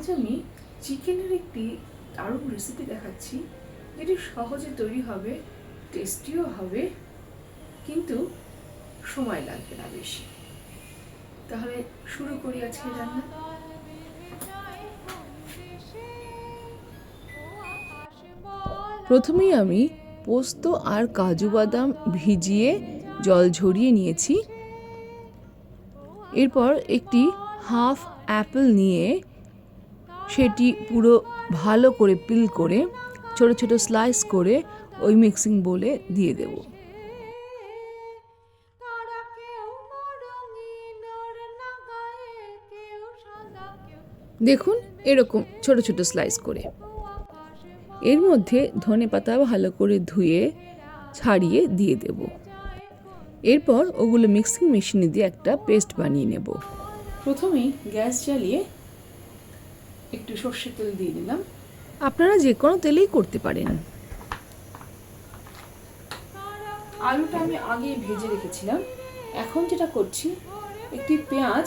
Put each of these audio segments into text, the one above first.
আজ আমি চিকেনের একটি দারুণ রেসিপি দেখাচ্ছি, যেটি সহজে তৈরি হবে, টেস্টিও হবে, কিন্তু সময় লাগবে না বেশি। তাহলে শুরু করি আজকে রান্না। প্রথমেই আমি পোস্ত আর কাজু বাদাম ভিজিয়ে জল ঝরিয়ে নিয়েছি। এরপর একটি হাফ অ্যাপেল নিয়ে সেটি পুরো ভালো করে পিল করে ছোট ছোট স্লাইস করে ওই মিক্সিং বোলে দিয়ে দেব। দেখুন এরকম ছোট ছোট স্লাইস করে। এর মধ্যে ধনেপাতা ভালো করে ধুয়ে ছাড়িয়ে দিয়ে দেব। এরপর ওগুলো মিক্সিং মেশিনে দিয়ে একটা পেস্ট বানিয়ে নেব। প্রথমেই গ্যাস জ্বালিয়ে একটু সর্ষের তেল দিয়ে দিলাম। আপনারা যে কোনো তেলেই করতে পারেন। আলুটা আমি আগে ভেজে রেখেছিলাম। এখন যেটা করছি, একটি পেঁয়াজ,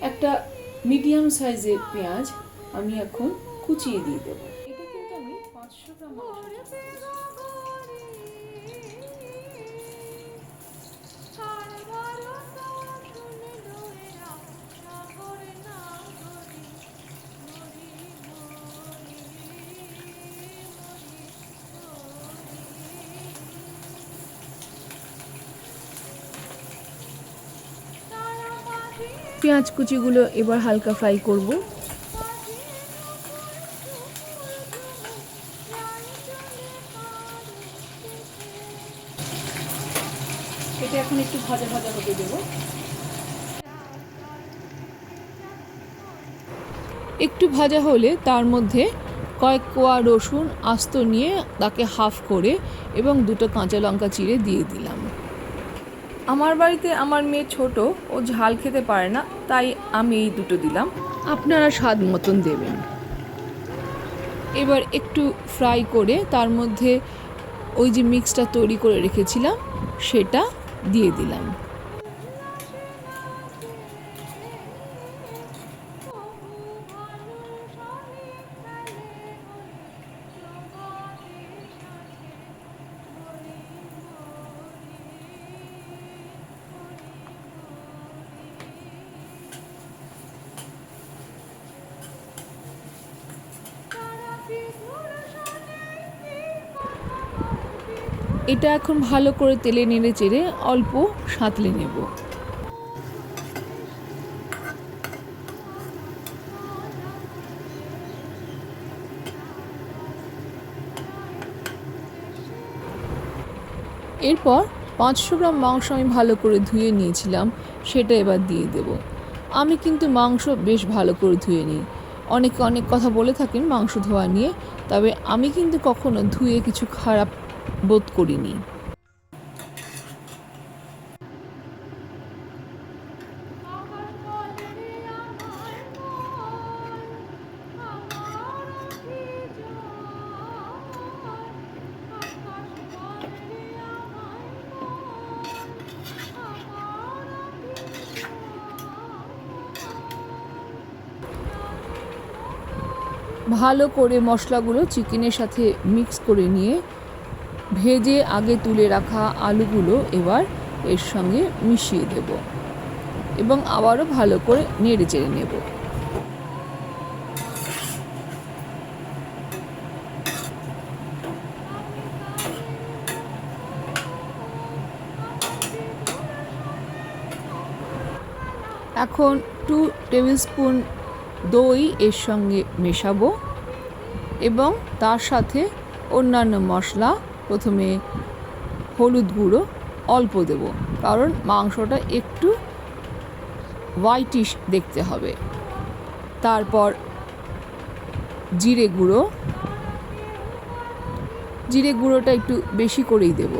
একটা মিডিয়াম সাইজের পেঁয়াজ আমি এখন কুচিয়ে দিয়ে দেব। এটা কিন্তু আমি 500 গ্রাম পেঁয়াজ কুচিগুলো এবার হালকা ফ্রাই করব। এটা এখন একটু ভাজা ভাজা হতে দেব। একটু ভাজা হলে তার মধ্যে কয়েক কোয়া রসুন আস্ত নিয়ে তাকে হাফ করে এবং দুটো কাঁচা লঙ্কা চিড়ে দিয়ে দিলাম। আমার বাড়িতে আমার মেয়ে ছোট, ও ঝাল খেতে পারে না, তাই আমি এই দুটো দিলাম। আপনারা স্বাদ মতন দেবেন। এবার একটু ফ্রাই করে তার মধ্যে ওই যে মিক্সটা তৈরি করে রেখেছিলাম সেটা দিয়ে দিলাম। এটা এখন ভালো করে তেলে নেড়ে চেড়ে অল্প সাঁতলে নেব। এরপর 500 গ্রাম মাংস আমি ভালো করে ধুয়ে নিয়েছিলাম, সেটা এবার দিয়ে দেব। আমি কিন্তু মাংস বেশ ভালো করে ধুয়ে নিই। অনেকে অনেক কথা বলে থাকেন মাংস ধোয়া নিয়ে, তবে আমি কিন্তু কখনো ধুয়ে কিছু খারাপ বোধ করিনি। ভালো করে মশলাগুলো চিকেনের সাথে মিক্স করে নিয়ে ভেজে আগে তুলে রাখা আলুগুলো এবার এর সঙ্গে মিশিয়ে দেব এবং আবারও ভালো করে নেড়ে চেড়ে নেব। এখন 2 টেবিল স্পুন দই এর সঙ্গে মেশাবো এবং তার সাথে অন্যান্য মশলা, প্রথমে হলুদ গুঁড়ো অল্প দেব, কারণ মাংসটা একটু হোয়াইটিশ দেখতে হবে। তারপর জিরে গুঁড়োটা একটু বেশি করেই দেব।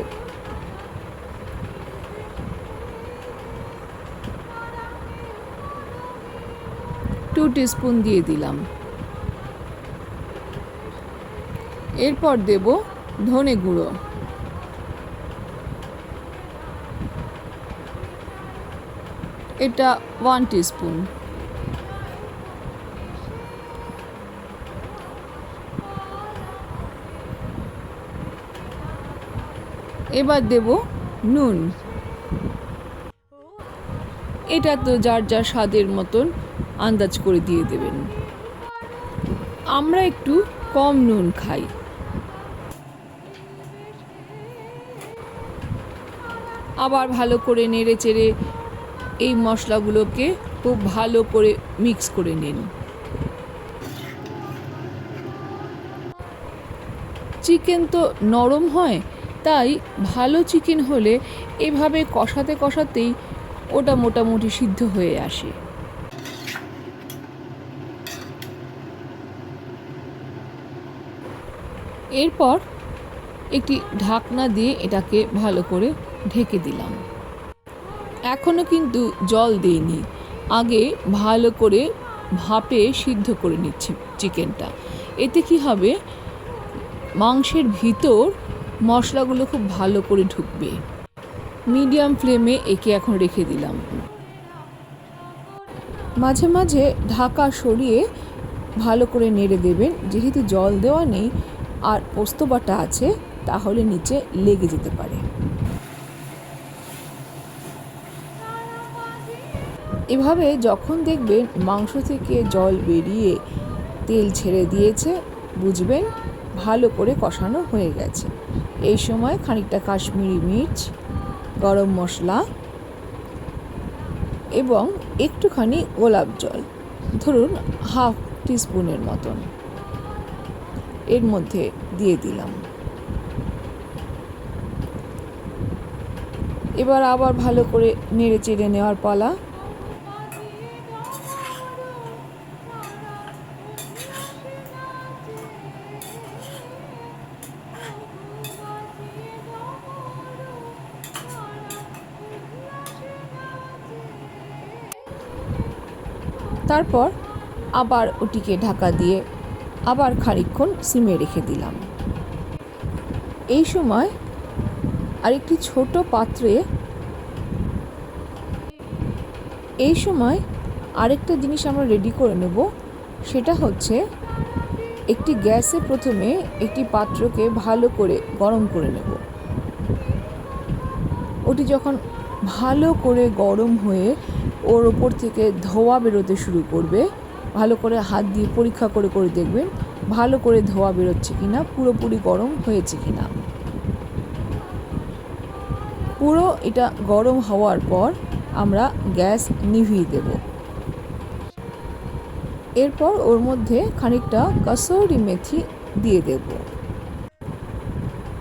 টু টিস্পুন দিয়ে দিলাম। এরপর দেব ধনে গুঁড়ো, এটা 1 টিস্পুন। এবার দেব নুন। এটা তো যার যার স্বাদের মতন আন্দাজ করে দিয়ে দেবেন। আমরা একটু কম নুন খাই। আবার ভালো করে নেড়ে চেড়ে এই মশলাগুলোকে খুব ভালো করে মিক্স করে নিন। চিকেন তো নরম হয়, তাই ভালো চিকেন হলে এভাবে কষাতে কষাতেই ওটা মোটামুটি সিদ্ধ হয়ে আসে। এরপর একটি ঢাকনা দিয়ে এটাকে ভালো করে ঢেকে দিলাম। এখনও কিন্তু জল দিইনি, আগে ভালো করে ভাপে সিদ্ধ করে নিচ্ছি চিকেনটা। এতে কি হবে, মাংসের ভিতর মশলাগুলো খুব ভালো করে ঢুকবে। মিডিয়াম ফ্লেমে একে এখন রেখে দিলাম। মাঝে মাঝে ঢাকা সরিয়ে ভালো করে নেড়ে দেবেন, যেহেতু জল দেওয়া নেই আর পোস্ত বাটা আছে, তাহলে নিচে লেগে যেতে পারে। এভাবে যখন দেখবেন মাংস থেকে জল বেরিয়ে তেল ছেড়ে দিয়েছে, বুঝবেন ভালো করে কষানো হয়ে গেছে। এই সময় খানিকটা কাশ্মীরি মির্চ, গরম মশলা এবং একটুখানি গোলাপ জল, ধরুন হাফ টিস্পুনের মতন, এর মধ্যে দিয়ে দিলাম। এবার আবার ভালো করে নেড়ে চেড়ে নেওয়ার পালা। তারপর আবার ওটিকে ঢাকা দিয়ে আবার খানিকক্ষণ সিমে রেখে দিলাম। এই সময় আরেকটি ছোট পাত্রে আরেকটা জিনিস আমরা রেডি করে নেব। সেটা হচ্ছে, একটি গ্যাসে প্রথমে একটি পাত্রকে ভালো করে গরম করে নেব। ওটি যখন ভালো করে গরম হয়ে ওর ওপর থেকে ধোঁয়া বেরোতে শুরু করবে, ভালো করে হাত দিয়ে পরীক্ষা করে করে দেখবেন ভালো করে ধোঁয়া বেরোচ্ছে কিনা, পুরোপুরি গরম হয়েছে কিনা। পুরো এটা গরম হওয়ার পর আমরা গ্যাস নিভিয়ে দেব। এরপর ওর মধ্যে খানিকটা কসুরি মেথি দিয়ে দেব।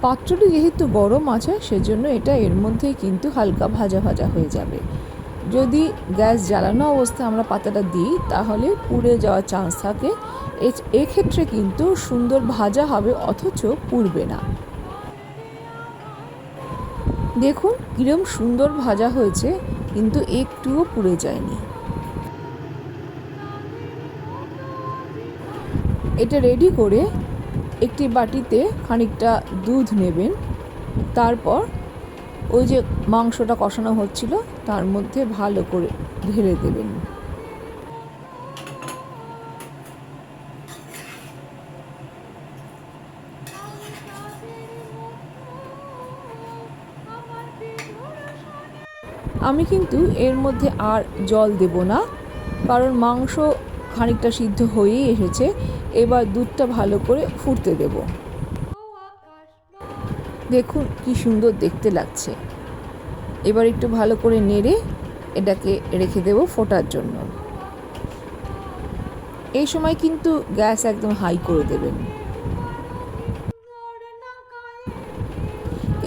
পাত্রটি যেহেতু গরম আছে, সেজন্য এটা এর মধ্যেই কিন্তু হালকা ভাজা ভাজা হয়ে যাবে। যদি গ্যাস জ্বালানো অবস্থায় আমরা পাতাটা দিই, তাহলে পুড়ে যাওয়ার চান্স থাকে। এক্ষেত্রে কিন্তু সুন্দর ভাজা হবে, অথচ পুড়বে না। দেখুন কিরম সুন্দর ভাজা হয়েছে, কিন্তু একটুও পুড়ে যায়নি। এটা রেডি করে একটি বাটিতে খানিকটা দুধ নেবেন। তারপর ওই যে মাংসটা কষানো হচ্ছিল, তার মধ্যে ভালো করে ঢেলে দেবেন। আমি কিন্তু এর মধ্যে আর জল দেব না, কারণ মাংস খানিকটা সিদ্ধ হয়েই এসেছে। এবার দুধটা ভালো করে ফুটতে দেব। দেখুন কি সুন্দর দেখতে লাগছে। এবার একটু ভালো করে নেড়ে এটাকে রেখে দেব ফোটার জন্য। এই সময় কিন্তু গ্যাস একদম হাই করে দেবেন।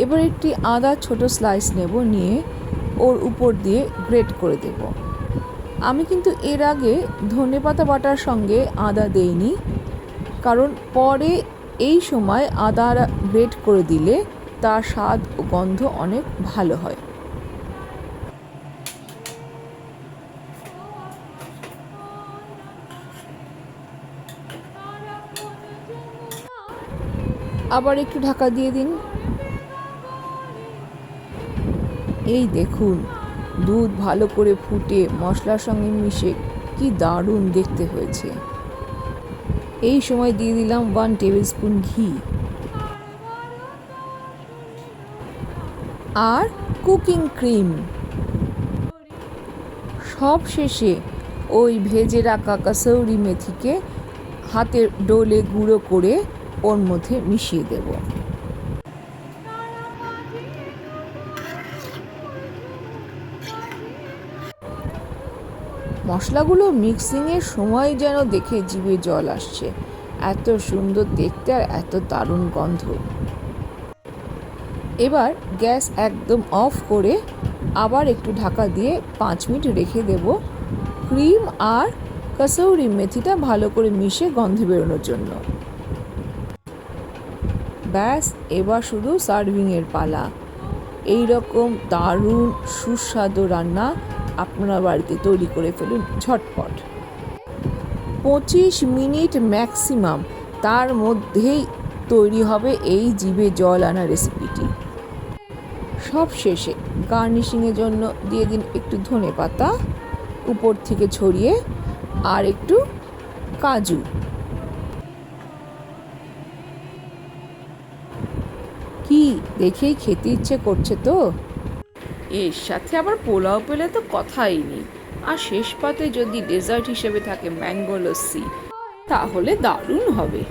এবার একটি আদা ছোট স্লাইস নেব, নিয়ে ওর উপর দিয়ে গ্রেট করে দেব। আমি কিন্তু এর আগে ধনেপাতা বাটার সঙ্গে আদা দেইনি, কারণ পরে এই সময় আদা গ্রেট করে দিলে তার স্বাদ ও গন্ধ অনেক ভালো হয়। আবার একটু ঢাকা দিয়ে দিন। এই দেখুন দুধ ভালো করে ফুটে মশলার সঙ্গে মিশে কি দারুণ দেখতে হয়েছে। এই সময় দিয়ে দিলাম 1 টেবিল স্পুন ঘি। আর কুকিং ক্রিম। সব শেষে ওই ভেজে রাখা কাসৌরি মেথিকে হাতের ডোলে গুঁড়ো করে ওর মধ্যে মিশিয়ে দেব। মশলাগুলো মিক্সিংয়ের সময় যেন দেখে জিভে জল আসছে, এত সুন্দর দেখতে আর এত দারুণ গন্ধ। এবার গ্যাস একদম অফ করে আবার একটু ঢাকা দিয়ে 5 মিনিট রেখে দেব ক্রিম আর কাসৌরি মেথিটা ভালো করে মিশে গন্ধ বেরোনোর জন্য। ব্যাস, এবার শুধু সার্ভিংয়ের পালা। এই রকম দারুণ সুস্বাদু রান্না আপনারা বাড়িতে তৈরি করে ফেলুন ঝটপট। 25 মিনিট ম্যাক্সিমাম, তার মধ্যেই তৈরি হবে এই জিভে জল আনা রেসিপিটি। সব শেষে গার্নিশিংয়ের জন্য দিয়ে দিন একটু ধনেপাতা উপর থেকে ছড়িয়ে, আর একটু কাজু। কি দেখেই খেতে ইচ্ছে করছে তো। এর সাথে আবার পোলাও পেলে তো কথাই নেই। আর শেষ পাতে যদি ডেজার্ট হিসেবে থাকে ম্যাঙ্গো লস্যি, তাহলে দারুণ হবে।